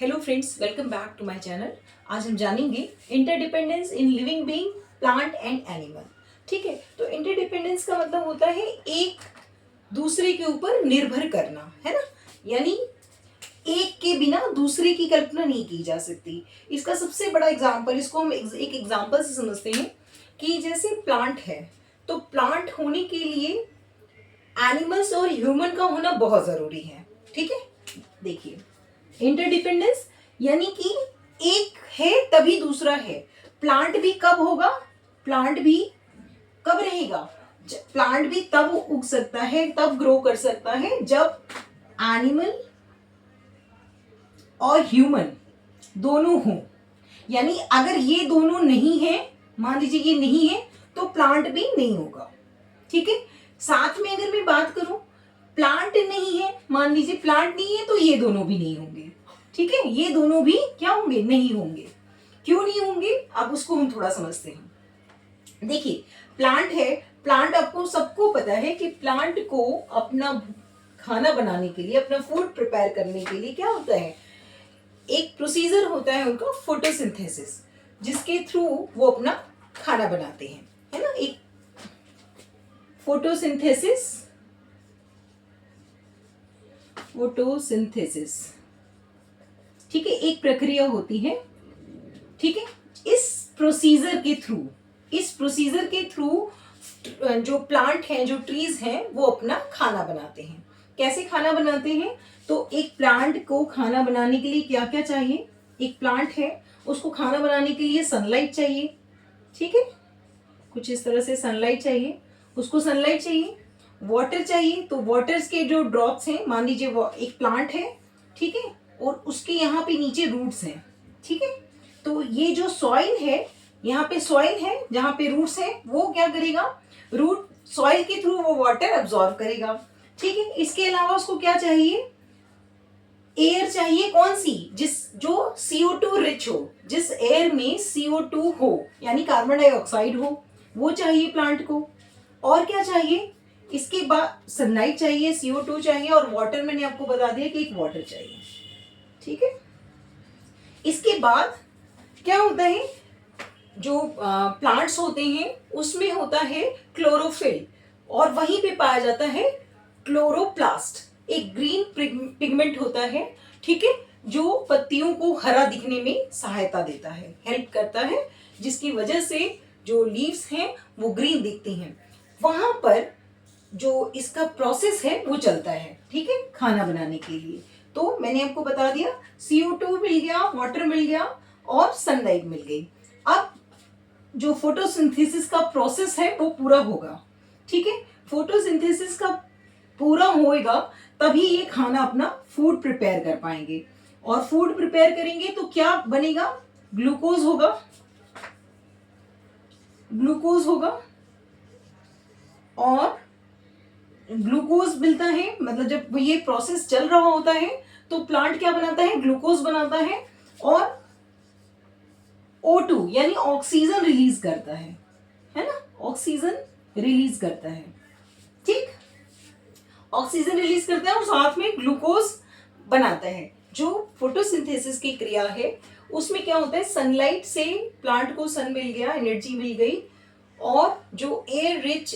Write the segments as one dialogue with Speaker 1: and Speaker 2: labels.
Speaker 1: Hello friends, welcome back to my channel. आज हम जानेंगे interdependence in living being, plant and animal. ठीक है, तो इंटरडिपेंडेंस का मतलब होता है एक दूसरे के ऊपर निर्भर करना, है ना। यानी एक के बिना दूसरे की कल्पना नहीं की जा सकती। इसका सबसे बड़ा एग्जाम्पल, इसको हम एक एग्जाम्पल से समझते हैं कि जैसे प्लांट है, तो प्लांट होने के लिए एनिमल्स और ह्यूमन का होना बहुत ज़रूरी है। ठीक है, देखिए इंटरडिपेंडेंस यानी कि एक है तभी दूसरा है। प्लांट भी कब होगा, प्लांट भी कब रहेगा, प्लांट भी तब उग सकता है, तब ग्रो कर सकता है जब एनिमल और ह्यूमन दोनों हों। यानी अगर ये दोनों नहीं है, मान लीजिए ये नहीं है, तो प्लांट भी नहीं होगा। ठीक है, साथ में अगर मैं बात करूं, प्लांट नहीं है, मान लीजिए प्लांट नहीं है, तो ये दोनों भी नहीं होंगे। ठीक है, ये दोनों भी क्या होंगे, नहीं होंगे। क्यों नहीं होंगे, अब उसको हम थोड़ा समझते हैं। देखिए प्लांट है, प्लांट आपको सबको पता है कि प्लांट को अपना खाना बनाने के लिए, अपना फूड प्रिपेयर करने के लिए क्या होता है, एक प्रोसीजर होता है उनका, फोटोसिंथेसिस, जिसके थ्रू वो अपना खाना बनाते हैं, है ना। एक फोटोसिंथेसिस, फोटोसिंथेसिस, ठीक है, एक प्रक्रिया होती है। ठीक है, इस प्रोसीजर के थ्रू, इस प्रोसीजर के थ्रू जो प्लांट हैं, जो ट्रीज हैं, वो अपना खाना बनाते हैं। कैसे खाना बनाते हैं, तो एक प्लांट को खाना बनाने के लिए क्या क्या चाहिए, एक प्लांट है उसको खाना बनाने के लिए सनलाइट चाहिए। ठीक है, कुछ इस तरह से सनलाइट चाहिए, उसको सनलाइट चाहिए, वाटर चाहिए, तो वाटर्स के जो ड्रॉप्स हैं, मान लीजिए वो एक प्लांट है, ठीक है, और उसके यहाँ पे नीचे रूट्स हैं। ठीक है, तो ये जो सॉइल है, यहाँ पे सॉइल है जहाँ पे रूट्स हैं, वो क्या करेगा, रूट सॉइल के थ्रू वो वाटर अब्सॉर्ब करेगा। ठीक है, इसके अलावा उसको क्या चाहिए, एयर चाहिए, कौन सी, जिस जो CO2 रिच हो, जिस एयर में CO2 हो, यानी कार्बन डाइऑक्साइड हो, वो चाहिए प्लांट को। और क्या चाहिए, इसके बाद सनलाइट चाहिए, CO2 चाहिए, और वाटर मैंने आपको बता दिया कि एक वाटर चाहिए। ठीक है, इसके बाद क्या होता है, जो प्लांट्स होते हैं उसमें होता है क्लोरोफिल, और वहीं पे पाया जाता है क्लोरोप्लास्ट, एक ग्रीन पिगमेंट होता है। ठीक है, जो पत्तियों को हरा दिखने में सहायता देता है, हेल्प करता है, जिसकी वजह से जो लीव्स हैं वो ग्रीन दिखती हैं। वहां पर जो इसका प्रोसेस है वो चलता है, ठीक है, खाना बनाने के लिए। तो मैंने आपको बता दिया, CO2 मिल गया, वाटर मिल गया, और सनलाइट मिल गई। अब जो फोटोसिंथेसिस का प्रोसेस है वो पूरा होगा। ठीक है, फोटोसिंथेसिस का पूरा होएगा तभी ये खाना, अपना फूड प्रिपेयर कर पाएंगे। और फूड प्रिपेयर करेंगे तो क्या बनेगा, ग्लूकोज होगा, ग्लूकोज होगा, और ग्लूकोज मिलता है, मतलब जब ये प्रोसेस चल रहा होता है तो प्लांट क्या बनाता है, ग्लूकोज बनाता है, और O2 यानी ऑक्सीजन रिलीज करता है ना, ऑक्सीजन रिलीज करता है। ठीक, ऑक्सीजन रिलीज करता है और साथ में ग्लूकोज बनाता है। जो फोटोसिंथेसिस की क्रिया है उसमें क्या होता है, सनलाइट से प्लांट को सन मिल गया, एनर्जी मिल गई, और जो air rich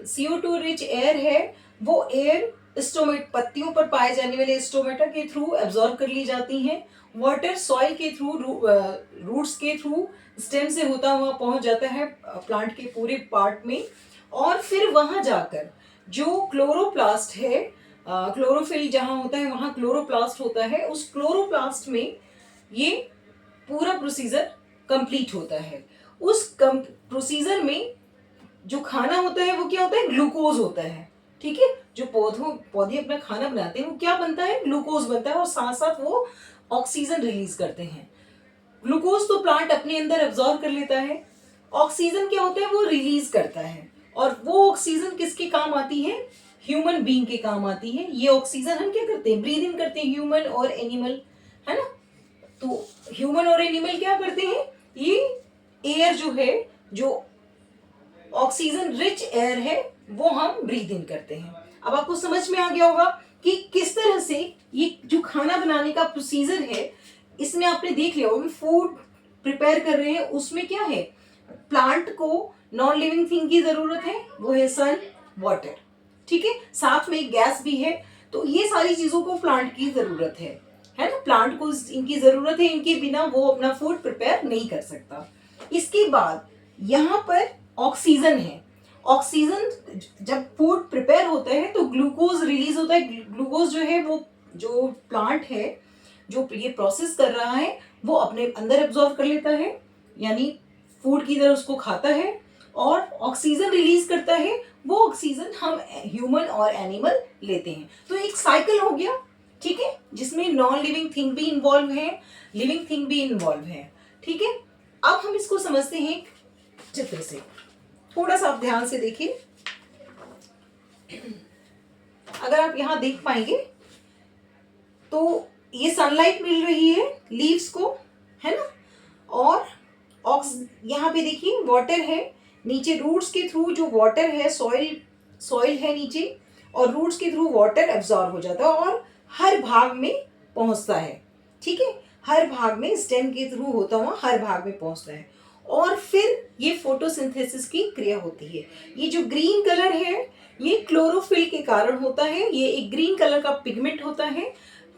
Speaker 1: CO2 rich air है, वो एयर स्टोमेट, पत्तियों पर पाए जाने वाले स्टोमेटा के थ्रू एब्जॉर्ब कर ली जाती हैं। वाटर सॉइल के थ्रू, रूट्स के थ्रू, स्टेम से होता हुआ पहुंच जाता है प्लांट के पूरे पार्ट में, और फिर वहां जाकर जो क्लोरोप्लास्ट है, क्लोरोफिल जहां होता है वहां क्लोरोप्लास्ट होता है, उस क्लोरोप्लास्ट में ये पूरा प्रोसीजर कंप्लीट होता है। उस प्रोसीजर में जो खाना होता है वो क्या होता है, ग्लूकोज होता है। ठीक है, जो पौधे अपना खाना बनाते हैं वो क्या बनता है, ग्लूकोज बनता है, और साथ साथ वो ऑक्सीजन रिलीज करते हैं। ग्लूकोज तो प्लांट अपने अंदर एब्जॉर्ब कर लेता है, ऑक्सीजन क्या होता है, वो रिलीज करता है, और वो ऑक्सीजन किसके काम आती है, ह्यूमन बीइंग के काम आती है। ये ऑक्सीजन हम क्या करते हैं, ब्रीद इन करते हैं, ह्यूमन और एनिमल, है ना। तो ह्यूमन और एनिमल क्या करते हैं, ये एयर जो है, जो ऑक्सीजन रिच एयर है, वो हम ब्रीद इन करते हैं। अब आपको समझ में आ गया होगा कि किस तरह से ये जो खाना बनाने का प्रोसीजर है, इसमें आपने देख लिया वो फूड प्रिपेयर कर रहे हैं, उसमें क्या है, प्लांट को नॉन लिविंग थिंग की जरूरत है, वो है सन, वाटर, ठीक है, साथ में गैस भी है। तो ये सारी चीजों को प्लांट की जरूरत है ना, प्लांट को इनकी जरूरत है, इनके बिना वो अपना फूड प्रिपेयर नहीं कर सकता। इसके बाद यहाँ पर ऑक्सीजन है। ऑक्सीजन, जब फूड प्रिपेयर होता है तो ग्लूकोज रिलीज होता है। ग्लूकोज जो है वो जो प्लांट है जो ये प्रोसेस कर रहा है वो अपने अंदर एब्जॉर्व कर लेता है, यानी फूड की तरह उसको खाता है, और ऑक्सीजन रिलीज करता है। वो ऑक्सीजन हम ह्यूमन और एनिमल लेते हैं। तो एक साइकिल हो गया, ठीक है, जिसमें नॉन लिविंग थिंग भी इन्वॉल्व है, लिविंग थिंग भी इन्वॉल्व है, ठीक है। अब हम इसको समझते हैं चित्र से, थोड़ा सा आप ध्यान से देखिए। अगर आप यहां देख पाएंगे तो ये सनलाइट मिल रही है लीव्स को, है ना, और यहाँ पे देखिए वाटर है, नीचे रूट्स के थ्रू जो वाटर है, सॉइल है नीचे, और रूट्स के थ्रू वाटर एब्जॉर्ब हो जाता है और हर भाग में पहुंचता है, ठीक है, हर भाग में स्टेम के थ्रू होता हुआ हर भाग में पहुंचता है, और फिर ये फोटोसिंथेसिस की क्रिया होती है। ये जो ग्रीन कलर है ये क्लोरोफिल के कारण होता है, ये एक ग्रीन कलर का पिगमेंट होता है,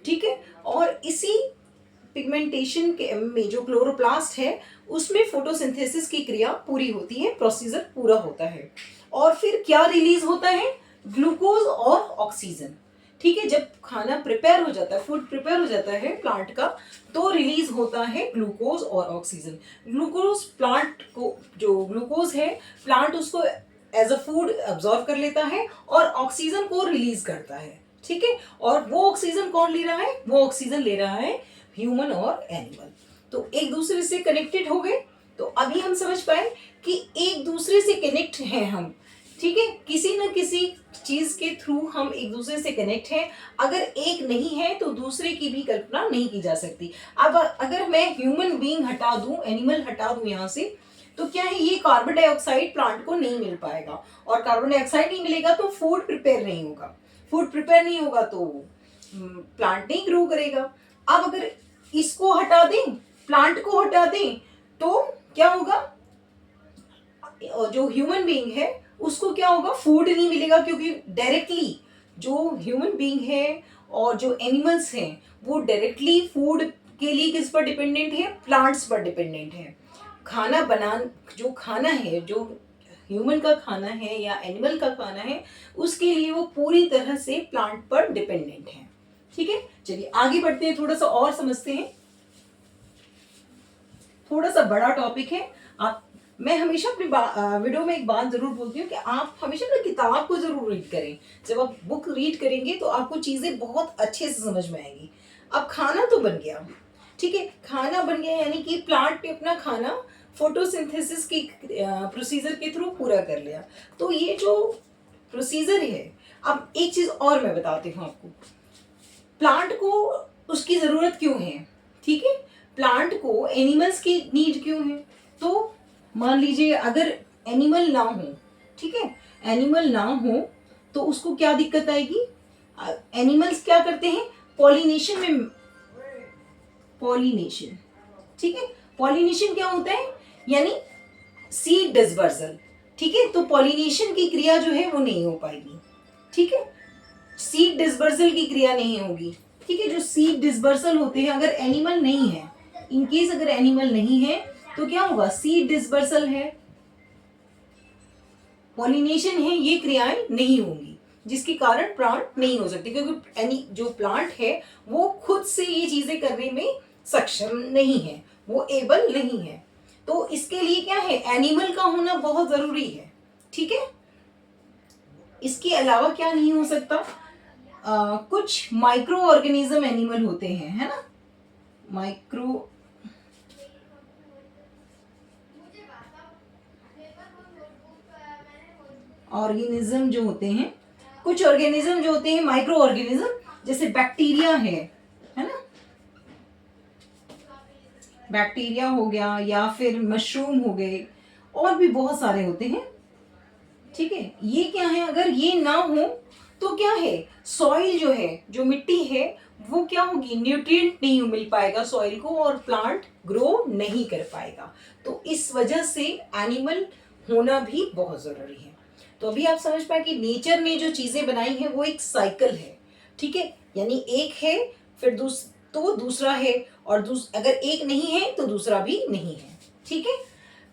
Speaker 1: ठीक है, और इसी पिगमेंटेशन के में जो क्लोरोप्लास्ट है उसमें फोटोसिंथेसिस की क्रिया पूरी होती है, प्रोसीजर पूरा होता है, और फिर क्या रिलीज होता है, ग्लूकोज और ऑक्सीजन, ठीक है। जब खाना प्रिपेयर हो जाता है, फूड प्रिपेयर हो जाता है प्लांट का, तो रिलीज होता है ग्लूकोज और ऑक्सीजन। ग्लूकोज प्लांट को, जो ग्लूकोज है प्लांट उसको एज अ फूड अब्जॉर्व कर लेता है और ऑक्सीजन को रिलीज करता है, ठीक है, और वो ऑक्सीजन कौन ले रहा है, वो ऑक्सीजन ले रहा है ह्यूमन और एनिमल। तो एक दूसरे से कनेक्टेड हो गए। तो अभी हम समझ पाए कि एक दूसरे से कनेक्ट हैं हम, ठीक है, किसी न किसी चीज के थ्रू हम एक दूसरे से कनेक्ट हैं। अगर एक नहीं है तो दूसरे की भी कल्पना नहीं की जा सकती। अब अगर मैं ह्यूमन बीइंग हटा दूं, एनिमल हटा दूं यहाँ से, तो क्या है, ये कार्बन डाइऑक्साइड प्लांट को नहीं मिल पाएगा, और कार्बन डाइऑक्साइड नहीं मिलेगा तो फूड प्रिपेयर नहीं होगा, फूड प्रिपेयर नहीं होगा तो प्लांट नहीं ग्रो करेगा। अब अगर इसको हटा दें, प्लांट को हटा दें, तो क्या होगा, जो ह्यूमन बीइंग है उसको क्या होगा, फूड नहीं मिलेगा, क्योंकि डायरेक्टली जो ह्यूमन बीइंग है और जो एनिमल्स हैं वो डायरेक्टली फूड के लिए किस पर डिपेंडेंट है, प्लांट्स पर डिपेंडेंट है। खाना जो खाना है, जो ह्यूमन का खाना है या एनिमल का खाना है, उसके लिए वो पूरी तरह से प्लांट पर डिपेंडेंट है, ठीक है। चलिए आगे बढ़ते हैं, थोड़ा सा और समझते हैं, थोड़ा सा बड़ा टॉपिक है। मैं हमेशा अपनी वीडियो में एक बात जरूर बोलती हूँ कि आप हमेशा ना किताब को जरूर रीड करें। जब आप बुक रीड करेंगे तो आपको चीजें बहुत अच्छे से समझ में आएंगी। अब खाना तो बन गया, ठीक है, खाना बन गया, यानी कि प्लांट ने अपना खाना फोटोसिंथेसिस की प्रोसीजर के थ्रू पूरा कर लिया। तो ये जो प्रोसीजर है, अब एक चीज और मैं बताती हूँ आपको, प्लांट को उसकी जरूरत क्यों है, ठीक है, प्लांट को एनिमल्स की नीड क्यों है। तो मान लीजिए अगर एनिमल ना हो, ठीक है, एनिमल ना हो तो उसको क्या दिक्कत आएगी। एनिमल्स क्या करते हैं, पॉलिनेशन, ठीक है, पॉलिनेशन क्या होता है, यानी सीड डिस्पर्सल, ठीक है, तो पॉलिनेशन की क्रिया जो है वो नहीं हो पाएगी, ठीक है, सीड डिस्पर्सल की क्रिया नहीं होगी, ठीक है। जो सीड डिस्पर्सल होते हैं, अगर एनिमल नहीं है, इनकेस अगर एनिमल नहीं है तो क्या होगा, सीड डिस्पर्सल है, पॉलिनेशन है, ये क्रियाएं नहीं होंगी, जिसके कारण प्लांट नहीं हो सकते, क्योंकि जो प्लांट है वो खुद से ये चीजें करने में सक्षम नहीं है, वो एबल नहीं है। तो इसके लिए क्या है, एनिमल का होना बहुत जरूरी है, ठीक है। इसके अलावा क्या नहीं हो सकता, कुछ माइक्रो ऑर्गेनिज्म एनिमल होते हैं, है ना, माइक्रो ऑर्गेनिज्म जो होते हैं, कुछ ऑर्गेनिज्म जो होते हैं माइक्रो ऑर्गेनिज्म, जैसे बैक्टीरिया है ना, बैक्टीरिया हो गया, या फिर मशरूम हो गए, और भी बहुत सारे होते हैं, ठीक है। ये क्या है, अगर ये ना हो तो क्या है, सॉइल जो है, जो मिट्टी है वो क्या होगी, न्यूट्रिएंट नहीं मिल पाएगा सॉइल को और प्लांट ग्रो नहीं कर पाएगा। तो इस वजह से एनिमल होना भी बहुत ज़रूरी है। तो अभी आप समझ पाए कि नेचर ने जो चीज़ें बनाई हैं वो एक साइकिल है, ठीक है, यानी एक है फिर तो दूसरा है, और अगर एक नहीं है तो दूसरा भी नहीं है, ठीक है।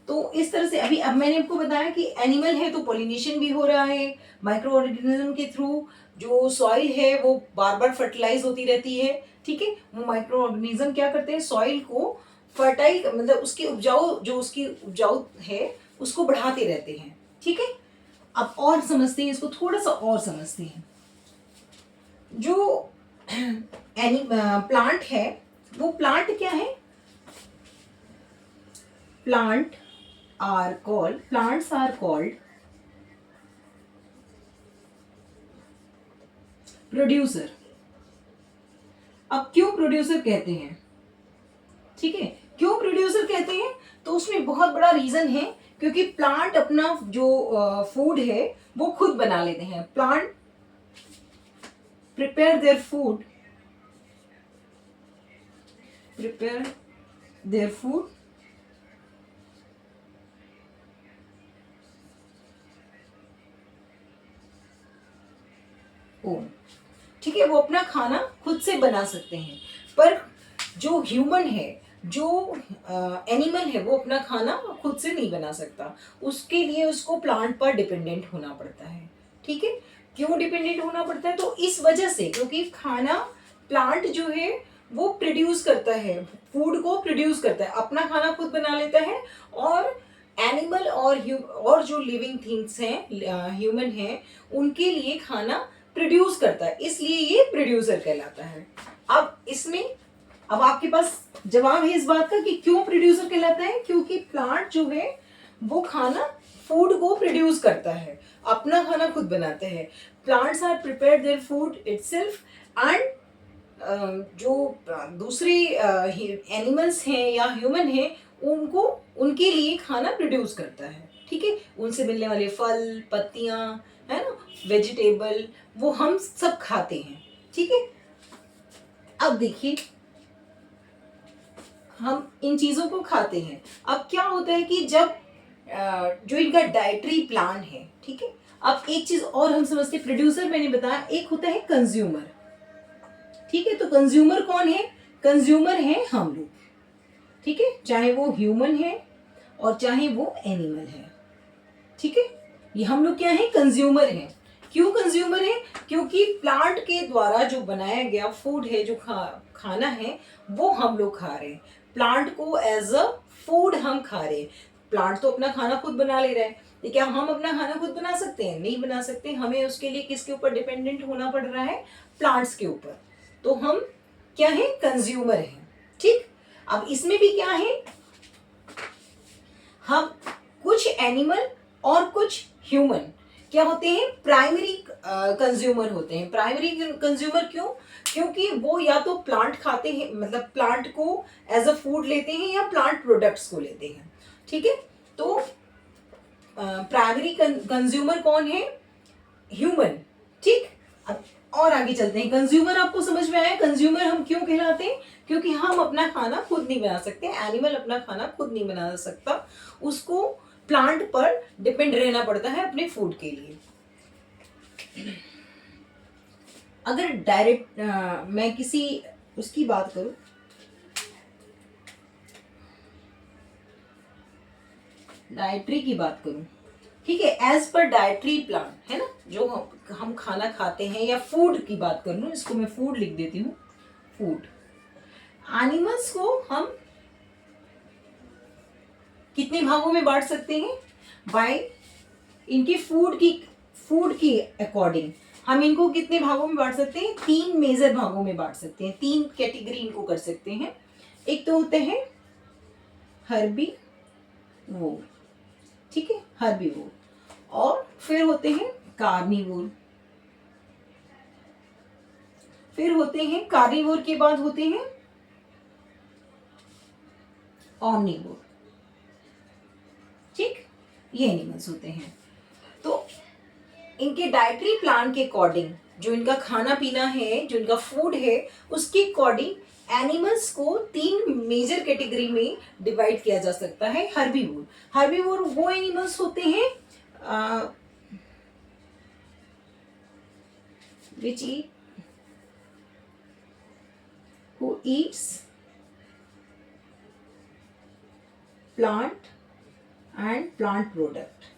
Speaker 1: तो इस तरह से अब मैंने आपको बताया कि एनिमल है तो पॉलिनेशन भी हो रहा है माइक्रो ऑर्गेनिज्म के थ्रू, जो सॉइल है वो बार बार फर्टिलाइज होती रहती है, ठीक है। वो माइक्रो ऑर्गेनिज्म क्या करते हैं, सॉइल को फर्टाइल मतलब उसकी उपजाऊ है उसको बढ़ाते रहते हैं, ठीक है। अब और समझते हैं इसको, थोड़ा सा और समझते हैं। जो प्लांट है वो प्लांट क्या है, plants are called प्रोड्यूसर। अब क्यों प्रोड्यूसर कहते हैं, ठीक है, क्यों प्रोड्यूसर कहते हैं, तो उसमें बहुत बड़ा रीजन है, क्योंकि प्लांट अपना जो फूड है वो खुद बना लेते हैं। Plant prepare their food own, ठीक है, वो अपना खाना खुद से बना सकते हैं। पर जो ह्यूमन है, जो एनिमल है, वो अपना खाना खुद से नहीं बना सकता, उसके लिए उसको प्लांट पर डिपेंडेंट होना पड़ता है, ठीक है। क्यों डिपेंडेंट होना पड़ता है, तो इस वजह से, क्योंकि खाना प्लांट जो है वो प्रोड्यूस करता है, फूड को प्रोड्यूस करता है, अपना खाना खुद बना लेता है, और एनिमल और जो लिविंग थिंग्स हैं, ह्यूमन हैं, उनके लिए खाना प्रोड्यूस करता है, इसलिए ये प्रोड्यूसर कहलाता है। अब आपके पास जवाब है इस बात का कि क्यों प्रोड्यूसर कहलाता है, क्योंकि प्लांट जो है वो खाना फूड को प्रोड्यूस करता है, अपना खाना खुद बनाते हैं। Plants are prepare their food itself, and जो दूसरे एनिमल्स हैं या ह्यूमन हैं उनको उनके लिए खाना प्रोड्यूस करता है, ठीक है। उनसे मिलने वाले फल पत्तियां है ना, वेजिटेबल, वो हम सब खाते हैं, ठीक है। अब देखिए हम इन चीजों को खाते हैं, अब क्या होता है कि जब जो इनका डाइटरी प्लान है, ठीक है। अब एक चीज और हम समझते हैं, प्रोड्यूसर मैंने बताया, एक होता है कंज्यूमर, ठीक है। तो कंज्यूमर कौन है, कंज्यूमर है हम लोग, ठीक है, चाहे वो ह्यूमन है और चाहे वो एनिमल है, ठीक है। ये हम लोग क्या है, कंज्यूमर हैं। क्यों कंज्यूमर है, क्योंकि प्लांट के द्वारा जो बनाया गया फूड है, जो खाना है, वो हम लोग खा रहे हैं, प्लांट को एज अ फूड हम खा रहे हैं। प्लांट तो अपना खाना खुद बना ले रहा है, तो क्या हम अपना खाना खुद बना सकते हैं, नहीं बना सकते, हमें उसके लिए किसके ऊपर डिपेंडेंट होना पड़ रहा है, प्लांट्स के ऊपर। तो हम क्या है, कंज्यूमर हैं, ठीक। अब इसमें भी क्या है, हम कुछ एनिमल और कुछ ह्यूमन क्या होते हैं, प्राइमरी कंज्यूमर होते हैं। प्राइमरी कंज्यूमर क्यों, क्योंकि वो या तो प्लांट खाते हैं, मतलब प्लांट को एज अ फूड लेते हैं, या प्लांट प्रोडक्ट्स को लेते हैं, ठीक है। तो प्राइमरी कंज्यूमर कौन है, ह्यूमन, ठीक। अब और आगे चलते हैं, कंज्यूमर आपको समझ में आया, कंज्यूमर हम क्यों कहलाते हैं, क्योंकि हम अपना खाना खुद नहीं बना सकते, एनिमल अपना खाना खुद नहीं बना सकता, उसको प्लांट पर डिपेंड रहना पड़ता है अपने फूड के लिए। अगर डायरेक्ट मैं किसी उसकी बात करूं, डाइटरी की बात करूं, ठीक है, एज पर डाइटरी प्लान है ना, जो हम खाना खाते हैं, या फूड की बात कर लूं, इसको मैं फूड लिख देती हूँ, फूड। एनिमल्स को हम कितने भागों में बांट सकते हैं, बाय इनके फूड की अकॉर्डिंग हम इनको कितने भागों में बांट सकते हैं, 3 मेजर भागों में बांट सकते हैं, 3 कैटेगरी इनको कर सकते हैं। एक तो होते हैं हर्बीवोर, ठीक है, हर्बीवोर, और फिर होते हैं कार्निवोर, फिर होते हैं कार्निवोर के बाद होते हैं ऑमनीवोर, ठीक, ये एनिमल्स होते हैं। तो इनके डाइटरी प्लान के अकॉर्डिंग जो इनका खाना पीना है, जो इनका फूड है, उसके अकॉर्डिंग एनिमल्स को 3 मेजर कैटेगरी में डिवाइड किया जा सकता है। हर्बीवोर, हर्बीवोर वो एनिमल्स होते हैं which eat who eats plant and plant product।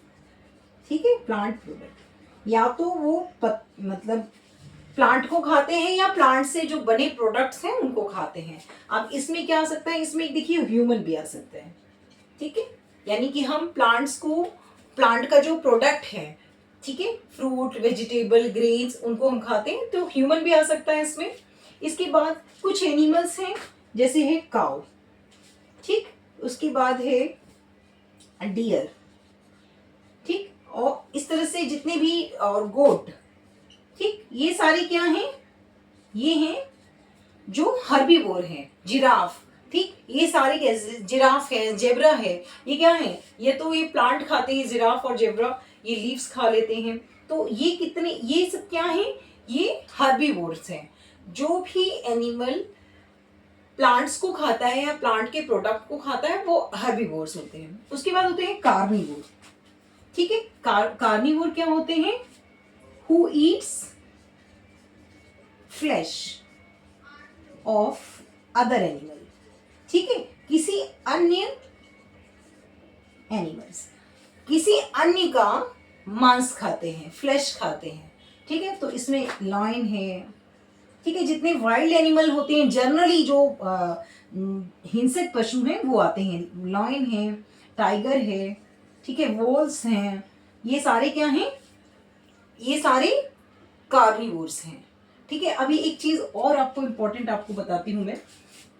Speaker 1: ठीक है, प्लांट प्रोडक्ट, या तो वो मतलब प्लांट को खाते हैं या प्लांट से जो बने प्रोडक्ट्स हैं उनको खाते हैं। अब इसमें क्या आ सकता है, इसमें देखिए ह्यूमन भी आ सकता है। ठीक है, यानी कि हम प्लांट्स को, प्लांट का जो प्रोडक्ट है, ठीक है, फ्रूट, वेजिटेबल, ग्रेन्स, उनको हम खाते हैं, तो ह्यूमन भी आ सकता है इसमें। इसके बाद कुछ एनिमल्स हैं जैसे है काउ, ठीक, उसके बाद है डियर, ठीक, और इस तरह से जितने भी, और गोट, ठीक, ये सारे क्या हैं, ये हैं जो हर्बीवोर हैं। जिराफ, ठीक, ये सारे क्या, जिराफ है, जेब्रा है, ये क्या है, ये तो ये प्लांट खाते हैं, जिराफ और जेब्रा ये लीव्स खा लेते हैं। तो ये कितने, ये सब क्या है, ये हर्बीवोर्स हैं। जो भी एनिमल प्लांट्स को खाता है या प्लांट के प्रोडक्ट को खाता है वो हर्बीवोर्स होते हैं। उसके बाद होते हैं कार्निवोर। ठीक है, कार्निवोर क्या होते हैं, who Yeats flash of other animal. ठीक है, किसी अन्य एनिमल्स, किसी अन्य का मांस खाते हैं, फ्लैश खाते हैं। ठीक है, तो इसमें लॉयन है, ठीक है, जितने वाइल्ड एनिमल होते हैं जनरली, जो हिंसक पशु हैं वो आते हैं, लॉयन है, टाइगर है, ठीक है, वोल्स हैं, ये सारे क्या हैं, ये सारे कार्निवोर्स हैं। ठीक है, अभी एक चीज और आपको इंपॉर्टेंट आपको बताती हूं मैं,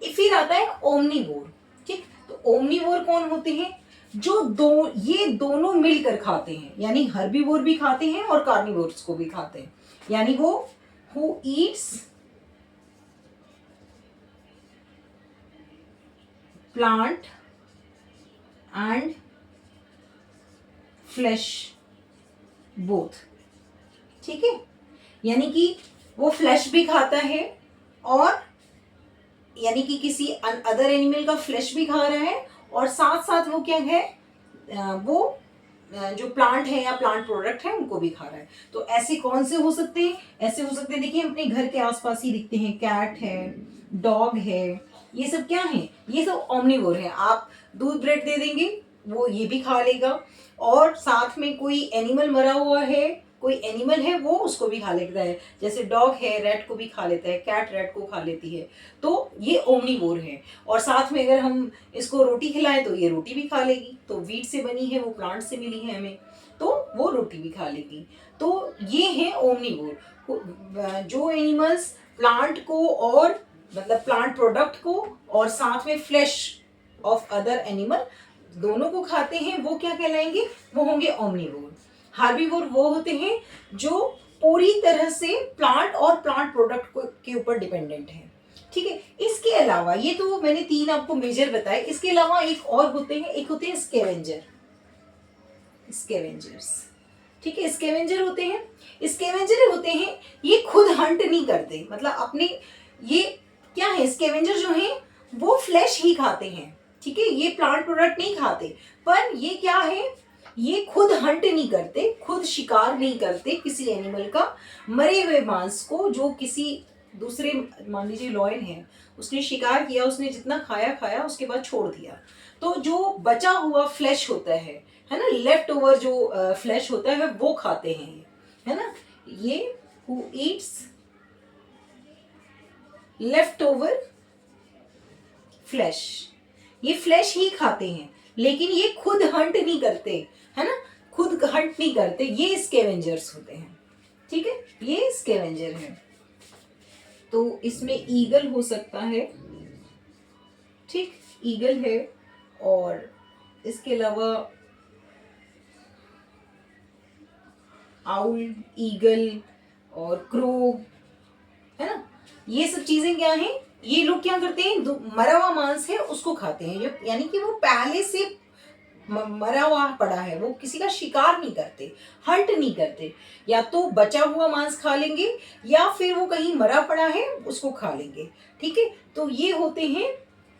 Speaker 1: फिर आता है ओमनीवोर। ठीक, तो ओमनीवोर कौन होते हैं, जो ये दोनों मिलकर खाते हैं, यानी हर्बीवोर भी खाते हैं और कार्निवोर्स को भी खाते हैं, यानी वो who Yeats plant and flash both. ठीक है, यानी कि वो फ्लैश भी खाता है, और यानी कि किसी अदर एनिमल का फ्लैश भी खा रहा है, और साथ साथ वो क्या है, वो जो प्लांट है या प्लांट प्रोडक्ट है उनको भी खा रहा है। तो ऐसे कौन से हो सकते हैं, ऐसे हो सकते हैं, देखिए अपने घर के आसपास ही दिखते हैं, कैट है, डॉग है, ये सब क्या है, ये सब ओमनीवोर है। आप दूध ब्रेड दे देंगे वो ये भी खा लेगा, और साथ में कोई एनिमल मरा हुआ है, कोई एनिमल है वो उसको भी खा लेता है, जैसे डॉग है रैट को भी खा लेता है, कैट रैट को खा लेती है, तो ये ओमनीवोर है। और साथ में अगर हम इसको रोटी खिलाएं तो ये रोटी भी खा लेगी, तो वीट से बनी है, वो प्लांट से मिली है हमें, तो वो रोटी भी खा लेगी। तो ये है ओमनीवोर, जो एनिमल्स प्लांट को, और मतलब प्लांट प्रोडक्ट को, और साथ में फ्लैश ऑफ अदर एनिमल दोनों को खाते हैं, वो क्या कहलाएंगे, वो होंगे ओमनीवोर। हार्बीवोर वो होते हैं जो पूरी तरह से प्लांट और प्लांट प्रोडक्ट के ऊपर डिपेंडेंट हैं। ठीक है, इसके अलावा, ये तो मैंने 3 आपको मेजर बताए, इसके अलावा एक और होते हैं, एक होते हैं स्कैवेंजर, स्कैवेंजर्स। ठीक है, स्कैवेंजर होते हैं, स्कैवेंजर होते हैं, ये खुद हंट नहीं करते, मतलब अपने, ये क्या है, स्कैवेंजर जो है वो फ्लैश ही खाते हैं। ठीक है, ये प्लांट प्रोडक्ट नहीं खाते, पर ये क्या है, ये खुद हंट नहीं करते, खुद शिकार नहीं करते किसी एनिमल का मरे हुए मांस को, जो किसी दूसरे, मान लीजिए लॉयन है, उसने शिकार किया, उसने जितना खाया खाया, उसके बाद छोड़ दिया, तो जो बचा हुआ फ्लैश होता है ना, लेफ्ट ओवर जो फ्लैश होता है वो खाते हैं, है ना, ये who Yeats left over flash, ये फ्लैश ही खाते हैं, लेकिन ये खुद हंट नहीं करते, है ना, खुद हंट नहीं करते, ये स्कैवेंजर्स होते हैं। ठीक है, ये स्कैवेंजर है। तो इसमें ईगल हो सकता है, ठीक, ईगल है, और इसके अलावा आउल, ईगल और क्रो, है ना, ये सब चीजें क्या हैं, ये लोग क्या करते हैं, मरा हुआ मांस है उसको खाते हैं, यानी कि वो पहले से मरा हुआ पड़ा है वो किसी का शिकार नहीं करते, हंट नहीं करते, या तो बचा हुआ मांस खा लेंगे या फिर वो कहीं मरा पड़ा है उसको खा लेंगे। ठीक है, तो ये होते हैं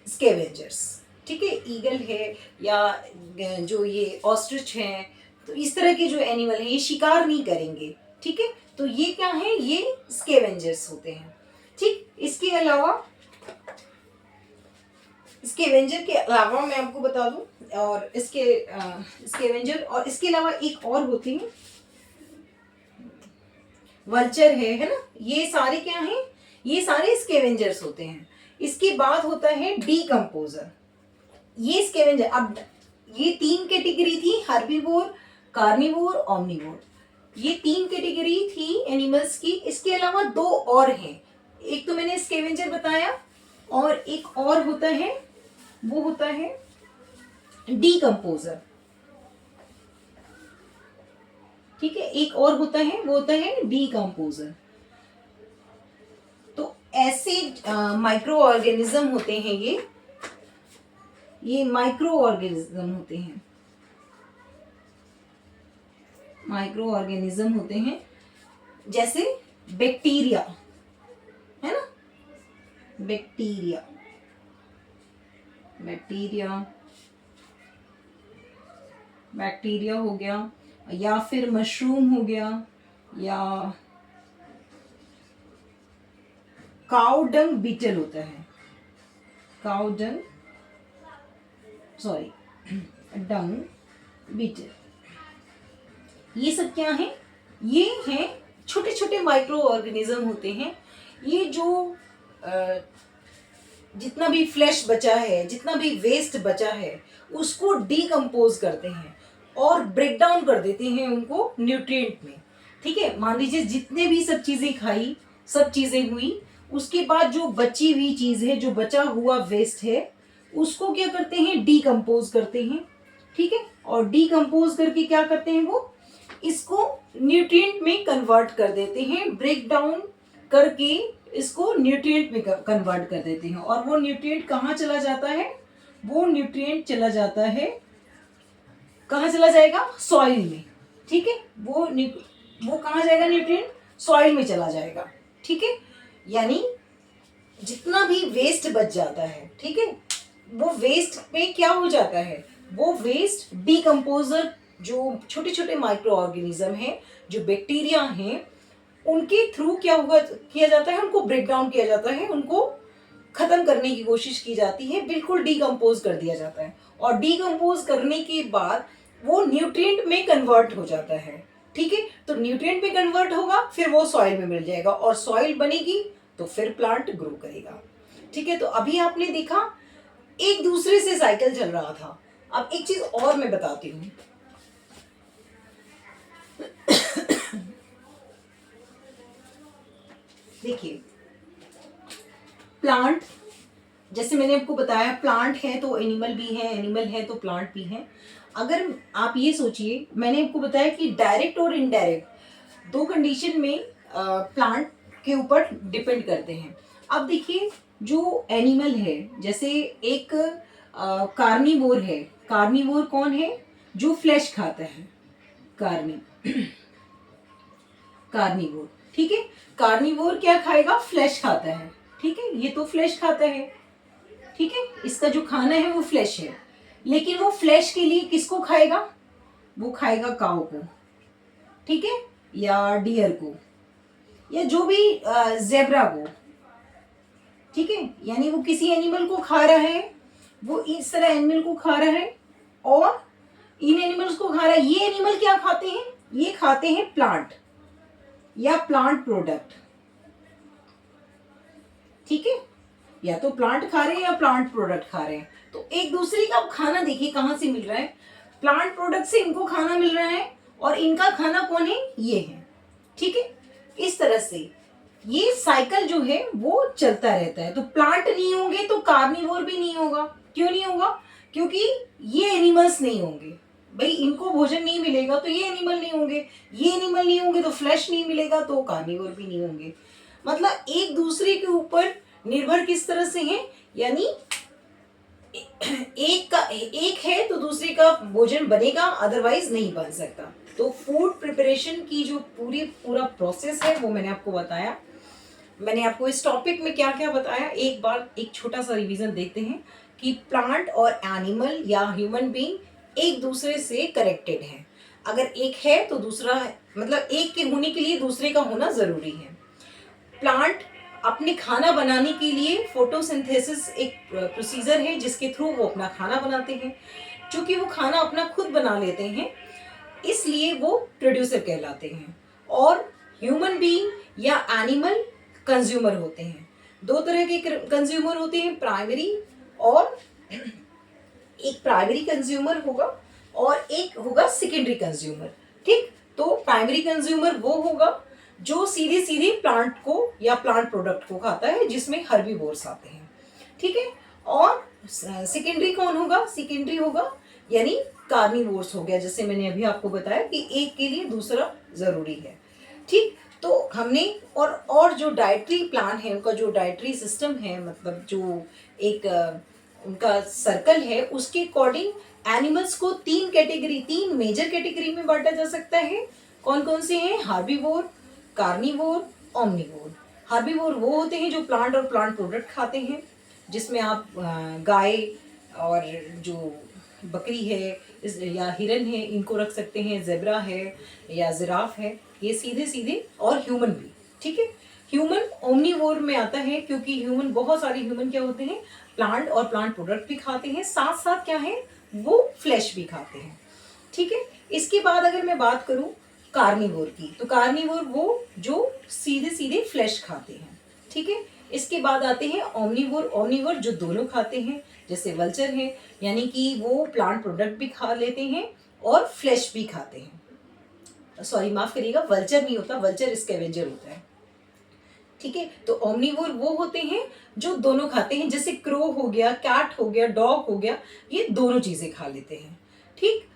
Speaker 1: स्केवेंजर्स। ठीक है, ईगल है या जो ये ऑस्ट्रिच हैं, तो इस तरह के जो एनिमल हैं ये शिकार नहीं करेंगे। ठीक है, तो ये क्या है, ये स्केवेंजर्स होते हैं। ठीक, इसके अलावा स्केवेंजर के अलावा मैं आपको बता दूं, और इसके स्केवेंजर और इसके अलावा एक और होती है, वल्चर है ना, ये सारे क्या हैं, ये सारे स्केवेंजर्स होते हैं। इसके बाद होता है डीकम्पोजर। ये स्केवेंजर, अब ये 3 कैटेगरी थी, हर्बीवोर, कार्निवोर, ओमनिवोर, ये 3 कैटेगरी थी एनिमल्स की। इसके अलावा 2 और हैं, एक तो मैंने स्केवेंजर बताया और एक और होता है, वो होता है डीकम्पोजर। ठीक है, एक और होता है, वो होता है डीकम्पोजर। तो ऐसे माइक्रो ऑर्गेनिज्म होते हैं, ये माइक्रो ऑर्गेनिज्म होते हैं, माइक्रो ऑर्गेनिज्म होते हैं, जैसे बैक्टीरिया है ना, बैक्टीरिया, बैक्टीरिया हो गया, या फिर मशरूम हो गया, या काउ डंग बीटल होता है, cow dung, sorry dung beetle. ये सब क्या है, ये हैं छोटे छोटे माइक्रो ऑर्गेनिज्म होते हैं। ये जो जितना भी फ्लैश बचा है, जितना भी वेस्ट बचा है, उसको डीकम्पोज करते हैं और ब्रेक डाउन कर देते हैं उनको न्यूट्रिएंट में। ठीक है, मान लीजिए जितने भी सब चीज़ें खाई, सब चीज़ें हुई, उसके बाद जो बची हुई चीज़ है, जो बचा हुआ वेस्ट है, उसको क्या करते हैं, डीकम्पोज करते हैं। ठीक है, और डीकम्पोज करके क्या करते हैं, वो इसको न्यूट्रिएंट में कन्वर्ट कर देते हैं, ब्रेक डाउन करके इसको न्यूट्रिएंट में कन्वर्ट कर देते हैं। और वो न्यूट्रिएंट कहाँ चला जाता है, वो न्यूट्रिएंट चला जाता है, कहाँ चला जाएगा, सॉइल में। ठीक है, वो कहाँ जाएगा, न्यूट्रिएंट सॉइल में चला जाएगा। ठीक है, यानी जितना भी वेस्ट बच जाता है, ठीक है, वो वेस्ट में क्या हो जाता है, वो वेस्ट डीकम्पोजर, जो छोटे छोटे माइक्रो ऑर्गेनिज्म हैं, जो बैक्टीरिया हैं, उनके थ्रू क्या हुआ, किया जाता है, उनको ब्रेक डाउन किया जाता है, उनको खत्म करने की कोशिश की जाती है, बिल्कुल डीकम्पोज कर दिया जाता है। और डीकम्पोज करने के बाद वो न्यूट्रिएंट में कन्वर्ट हो जाता है। ठीक है, तो न्यूट्रिएंट में कन्वर्ट होगा, फिर वो सॉइल में मिल जाएगा, और सॉइल बनेगी तो फिर प्लांट ग्रो करेगा। ठीक है, तो अभी आपने देखा एक दूसरे से साइकिल चल रहा था। अब एक चीज और मैं बताती हूँ। देखिए, प्लांट, जैसे मैंने आपको बताया, प्लांट है तो एनिमल भी है, एनिमल है तो प्लांट भी है। अगर आप ये सोचिए, मैंने आपको बताया कि डायरेक्ट और इनडायरेक्ट 2 कंडीशन में प्लांट के ऊपर डिपेंड करते हैं। अब देखिए, जो एनिमल है, जैसे एक कार्निवोर है। कार्निवोर कौन है, जो फ्लैश खाता है, कार्निवोर। ठीक है, कार्निवोर क्या खाएगा, फ्लैश खाता है। ठीक है, ये तो फ्लैश खाता है। ठीक है, इसका जो खाना है वो फ्लैश है, लेकिन वो फ्लैश के लिए किसको खाएगा, वो खाएगा काऊ को, ठीक है, या डियर को, या जो भी जेब्रा को। ठीक है, यानी वो किसी एनिमल को खा रहा है, वो इस तरह एनिमल को खा रहा है और इन एनिमल्स को खा रहा है। ये एनिमल क्या खाते हैं, ये खाते हैं प्लांट या प्लांट प्रोडक्ट। ठीक है, या तो प्लांट खा रहे हैं या प्लांट प्रोडक्ट खा रहे हैं। तो एक दूसरे का खाना देखिए कहाँ से मिल रहा है, प्लांट प्रोडक्ट से इनको खाना मिल रहा है, और इनका खाना कौन है, ये है। ठीक है, इस तरह से ये साइकिल जो है वो चलता रहता है। तो प्लांट नहीं होंगे तो कार्निवोर भी नहीं होगा। क्यों नहीं होगा, क्योंकि ये एनिमल्स नहीं होंगे। भाई, इनको भोजन नहीं मिलेगा तो ये एनिमल नहीं होंगे, ये एनिमल नहीं होंगे तो फ्लैश नहीं मिलेगा, तो कार्निवोर भी नहीं होंगे। मतलब एक दूसरे के ऊपर निर्भर किस तरह से हैं, यानी एक है तो दूसरे का भोजन बनेगा, अदरवाइज नहीं बन सकता। तो फूड प्रिपरेशन की जो पूरा प्रोसेस है वो मैंने आपको बताया। मैंने आपको इस टॉपिक में क्या क्या बताया, एक बार एक छोटा सा रिवीजन देखते हैं कि प्लांट और एनिमल या ह्यूमन बीइंग एक दूसरे से कनेक्टेड है। अगर एक है तो दूसरा, मतलब एक के होने के लिए दूसरे का होना ज़रूरी है। प्लांट अपने खाना बनाने के लिए फोटोसिंथेसिस एक प्रोसीजर है जिसके थ्रू वो अपना खाना बनाते हैं। चूंकि वो खाना अपना खुद बना लेते हैं इसलिए वो प्रोड्यूसर कहलाते हैं। और ह्यूमन बीइंग या एनिमल कंज्यूमर होते हैं। दो तरह के कंज्यूमर होते हैं, प्राइमरी और एक प्राइमरी कंज्यूमर होगा और एक होगा सेकेंडरी कंज्यूमर। ठीक, तो प्राइमरी कंज्यूमर वो होगा जो सीधे सीधे प्लांट को या प्लांट प्रोडक्ट को खाता है, जिसमें हर्बीवोर्स आते हैं। ठीक है, और सेकेंडरी कौन होगा? सेकेंडरी होगा यानी कार्निवोर्स हो गया, जैसे मैंने अभी आपको बताया कि एक के लिए दूसरा जरूरी है। ठीक, तो हमने और जो डाइटरी प्लान है, उनका जो डाइटरी सिस्टम है, मतलब जो एक उनका सर्कल है, उसके अकॉर्डिंग एनिमल्स को तीन मेजर कैटेगरी में बांटा जा सकता है। कौन कौन से हैं? Herbivore, carnivore, omnivore. हार्बीवोर वो होते हैं जो प्लांट और प्लांट प्रोडक्ट खाते हैं, जिसमें आप गाय और जो बकरी है या हिरन है इनको रख सकते हैं, जेब्रा है या जिराफ है, ये सीधे सीधे, और ह्यूमन भी। ठीक है, ह्यूमन ओमनिवोर में आता है क्योंकि ह्यूमन, बहुत सारे ह्यूमन क्या होते हैं, प्लांट और प्लांट प्रोडक्ट भी खाते हैं, साथ साथ क्या है, वो फ्लैश भी खाते हैं। ठीक है, इसके बाद अगर मैं बात करूं कार्निवोर की, तो कार्निवोर वो जो सीधे सीधे फ्लैश खाते हैं। ठीक है, इसके बाद आते हैं ओमनिवोर। ओमनिवोर जो दोनों खाते हैं, जैसे वल्चर है, यानी कि वो प्लांट प्रोडक्ट भी खा लेते हैं और फ्लैश भी खाते हैं। सॉरी, माफ करिएगा, वल्चर नहीं होता, वल्चर स्कैवेंजर होता है। ठीक है, तो ओमनिवोर वो होते हैं जो दोनों खाते हैं, जैसे क्रो हो गया, कैट हो गया, डॉग हो गया, ये दोनों चीजें खा लेते हैं। ठीक,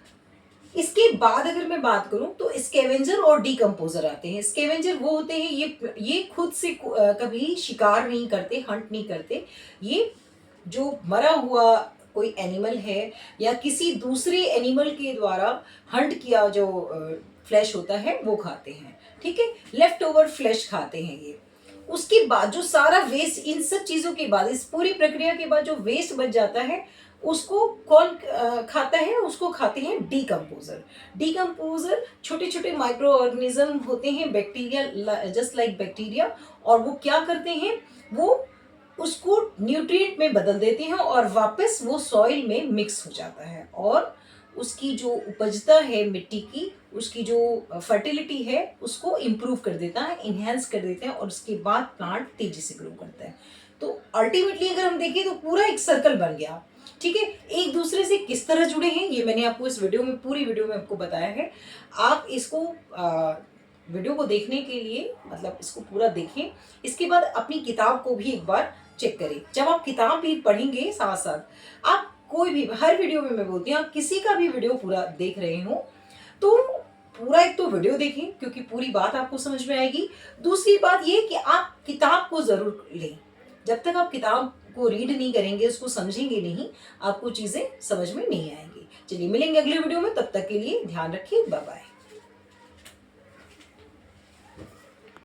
Speaker 1: इसके बाद अगर मैं बात करूं तो स्कैवेंजर और डीकंपोजर आते हैं। स्कैवेंजर वो होते हैं, ये खुद से कभी शिकार नहीं करते, हंट नहीं करते। ये जो मरा हुआ कोई एनिमल है या किसी दूसरे एनिमल के द्वारा हंट किया जो फ्लैश होता है वो खाते हैं। ठीक है, लेफ्ट ओवर फ्लैश खाते हैं ये। उसके बाद जो सारा वेस्ट, इन सब चीजों के बाद, इस पूरी प्रक्रिया के बाद जो वेस्ट बच जाता है उसको कौन खाता है? उसको खाते हैं डीकंपोजर। डीकंपोजर छोटे छोटे माइक्रो ऑर्गेनिज्म होते हैं, बैक्टीरिया, जस्ट लाइक बैक्टीरिया, और वो क्या करते हैं, वो उसको न्यूट्रिएंट में बदल देते हैं और वापस वो सॉइल में मिक्स हो जाता है, और उसकी जो उपजता है मिट्टी की, उसकी जो फर्टिलिटी है उसको इम्प्रूव कर देता है, इन्हेंस कर देता है, और उसके बाद प्लांट तेजी से ग्रो करता है। तो अल्टीमेटली अगर हम देखें तो पूरा एक सर्कल बन गया। ठीक है, एक दूसरे से किस तरह जुड़े हैं ये मैंने आपको इस वीडियो में, पूरी वीडियो में आपको बताया है। आप इसको वीडियो को देखने के लिए, मतलब इसको पूरा देखें, इसके बाद अपनी किताब को भी एक बार चेक करें। जब आप किताब भी पढ़ेंगे साथ साथ, आप कोई भी, हर वीडियो में मैं बोलती हूँ, आप किसी का भी वीडियो पूरा देख रहे हो तो पूरा एक तो वीडियो देखें क्योंकि पूरी बात आपको समझ में आएगी। दूसरी बात ये कि आप किताब को जरूर लें। जब तक आप किताब को रीड नहीं करेंगे, उसको समझेंगे नहीं, आपको चीजें समझ में नहीं आएंगी। चलिए मिलेंगे अगले वीडियो में, तब तक के लिए ध्यान रखिए, बाय बाय।